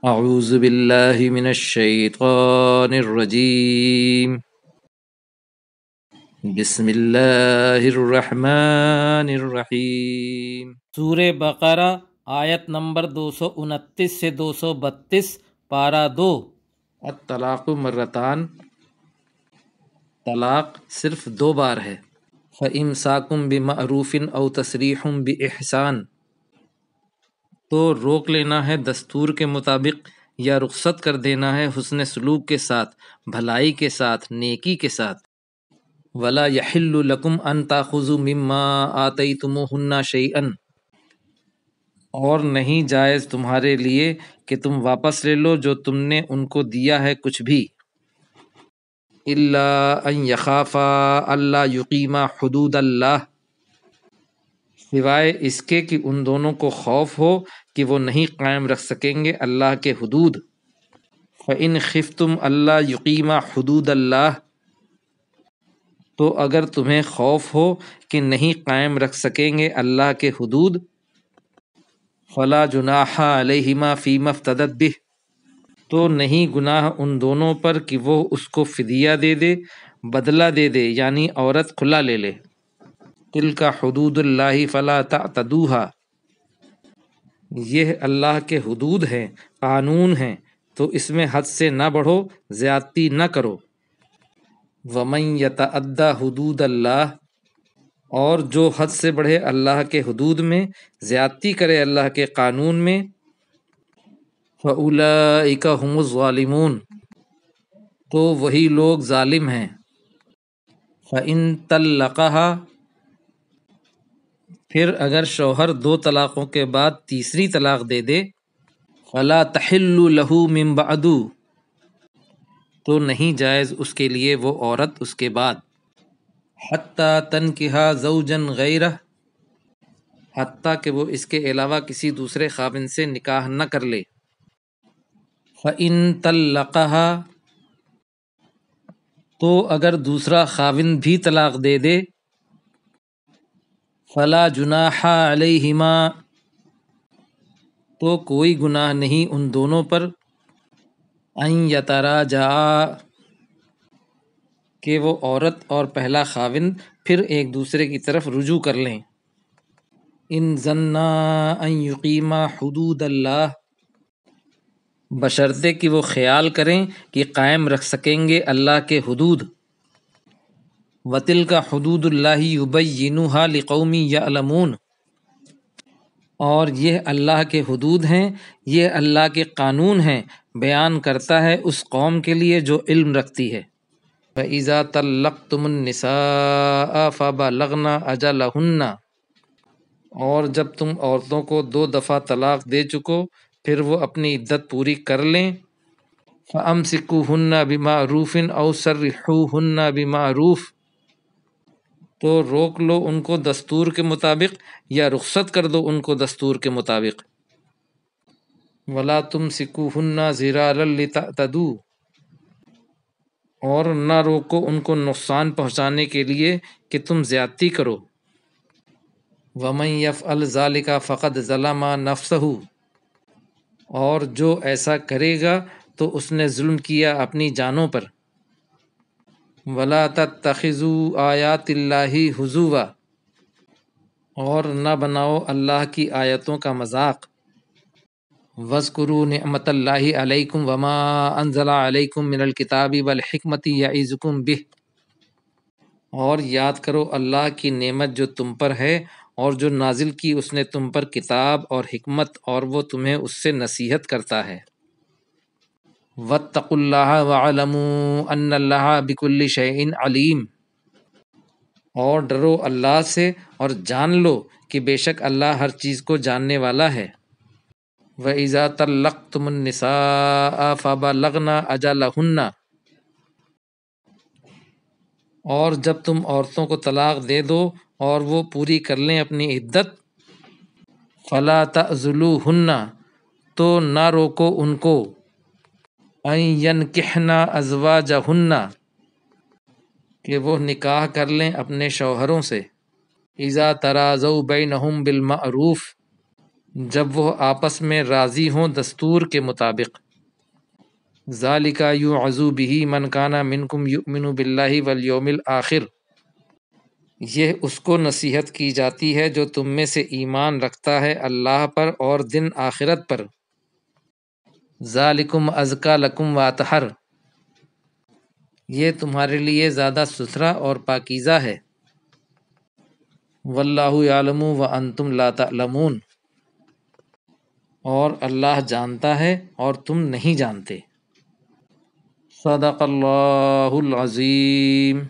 اعوذ باللہ من الشیطان الرجیم بسم اللہ الرحمن الرحیم۔ سورہ بقرہ آیت نمبر 229 سے 232، پارہ 2۔ الطلاق مرتان، طلاق صرف 2 بار ہے۔ فَإِمْسَاكٌ بِمَعْرُوفٍ أَوْ تَسْرِيحٌ بِإِحْسَان، تو روک لینا ہے دستور کے مطابق یا رخصت کر دینا ہے حسن سلوک کے ساتھ، بھلائی کے ساتھ، نیکی کے ساتھ۔ وَلَا يَحِلُّ لَكُمْ أَن تَأْخُذُوا مِمَّا آتَيْتُمُوهُنَّ شَيْئًا، اور نہیں جائز تمہارے لیے کہ تم واپس لے لو جو تم نے ان کو دیا ہے کچھ بھی۔ إِلَّا أَن يَخَافَا أَلَّا يُقِيمَا حُدُودَ اللَّهِ، سوائے اس کے کہ ان دونوں کو خوف ہو کہ وہ نہیں قائم رکھ سکیں گے اللہ کے حدود۔ فَإِنْ خِفْتُمْ أَلَّا يُقِيمَا حُدُودَ اللَّهِ، تو اگر تمہیں خوف ہو کہ نہیں قائم رکھ سکیں گے اللہ کے حدود، فَلَا جُنَاحَ عَلَيْهِمَا فِيمَا افْتَدَتْ بِهِ، تو نہیں گناہ ان دونوں پر کہ وہ اس کو فدیہ دے دے، بدلہ دے دے، یعنی عورت کھلا لے لے۔ تِلْکَ حُدُودُ اللَّهِ فَلَا تَعْتَدُوهَا، یہ اللہ کے حدود ہیں، قانون ہیں، تو اس میں حد سے نہ بڑھو، زیادتی نہ کرو۔ وَمَن يَتَعَدَّ حُدُودَ اللَّهِ، اور جو حد سے بڑھے اللہ کے حدود میں، زیادتی کرے اللہ کے قانون میں، فَأُولَئِكَ هُمُ الظَّالِمُونَ، تو وہی لوگ ظالم ہیں۔ فَإِن طَلَّقَهَا، پھر اگر شوہر 2 طلاقوں کے بعد تیسری طلاق دے دے، فَلَا تَحِلُّ لَهُ مِن بَعْدُ، تو نہیں جائز اس کے لیے وہ عورت اس کے بعد، حَتَّى تَنْكِحَ زَوْجًا غَيْرَهُ، حتیٰ کہ وہ اس کے علاوہ کسی دوسرے خاوند سے نکاح نہ کر لے۔ فَإِن طَلَّقَهَا، تو اگر دوسرا خاوند بھی طلاق دے دے، فَلَا جُنَاحَ عَلَيْهِمَا، تو کوئی گناہ نہیں ان دونوں پر، أَن يَتَرَاجَعَا، کہ وہ عورت اور پہلا خاوند پھر ایک دوسرے کی طرف رجوع کر لیں۔ إِن ظَنَّا أَن يُقِيمَا حُدُودَ اللَّهِ، بشرطے کہ وہ خیال کریں کہ قائم رکھ سکیں گے اللہ کے حدود۔ وَتِلْكَ حُدُودُ اللَّهِ يُبَيِّنُهَا لِقَوْمٍ يَعْلَمُونَ، اور یہ اللہ کے حدود ہیں، یہ اللہ کے قانون ہیں، بیان کرتا ہے اس قوم کے لیے جو علم رکھتی ہے۔ وَإِذَا طَلَّقْتُمُ النِّسَاءَ فَبَلَغْنَ أَجَلَهُنَّ، اور جب تم عورتوں کو 2 دفعہ طلاق دے چکو پھر وہ اپنی عدت پوری کر لیں، فَأَمْسِكُوهُنَّ بِمَعْرُوفٍ أَوْ سَرِّحُوهُنَّ بِمَعْرُوفٍ، تو روک لو ان کو دستور کے مطابق یا رخصت کر دو ان کو دستور کے مطابق۔ وَلَا تُمْسِكُوهُنَّ ضِرَارًا لِتَعْتَدُوا، اور نہ روکو ان کو نقصان پہنچانے کے لیے کہ تم زیادتی کرو۔ وَمَن يَفْعَلْ ذَلِكَ فَقَدْ ظَلَمَ نَفْسَهُ، اور جو ایسا کرے گا تو اس نے ظلم کیا اپنی جانوں پر۔ وَلَا تَتَّخِذُوا آيَاتِ اللَّهِ هُزُوًا، اور نہ بناؤ اللہ کی آیتوں کا مذاق۔ وَاذْكُرُوا نِعْمَتَ اللَّهِ عَلَيْكُمْ وَمَا أَنزَلَ عَلَيْكُمْ مِنَ الْكِتَابِ وَالْحِكْمَةِ يَعِظُكُمْ بِهِ، اور یاد کرو اللہ کی نعمت جو تم پر ہے اور جو نازل کی اس نے تم پر کتاب اور حکمت، اور وہ تمہیں اس سے نصیحت کرتا ہے۔ وَاتَّقُوا اللَّهَ وَاعْلَمُوا أَنَّ اللَّهَ بِكُلِّ شَيْءٍ عَلِيمٌ، اور ڈرو اللہ سے اور جان لو کہ بے شک اللہ ہر چیز کو جاننے والا ہے۔ وَإِذَا طَلَّقْتُمُ النِّسَاءَ فَبَلَغْنَ أَجَلَهُنَّ، اور جب تم عورتوں کو طلاق دے دو اور وہ پوری کر لیں اپنی عدت، فَلَا تَعْضُلُوهُنَّ، تو نہ روکو ان کو، أَن يَنْكِحْنَ أَزْوَاجَهُنَّ، کہ وہ نکاح کر لیں اپنے شوہروں سے۔ إِذَا تَرَاضَوْا بَيْنَهُم بِالْمَعْرُوفِ، جب وہ آپس میں راضی ہوں دستور کے مطابق۔ ذالک یوعظ بہ من کان منکم یؤمن باللہ والیوم الآخر، یہ اس کو نصیحت کی جاتی ہے جو تم میں سے ایمان رکھتا ہے اللہ پر اور دن آخرت پر۔ ذالکم ازکی لکم واطہر، یہ تمہارے لیے زیادہ ستھرا اور پاکیزہ ہے۔ واللہ یعلم وانتم لا تعلمون، اور اللہ جانتا ہے اور تم نہیں جانتے۔ صدق اللہ العظیم۔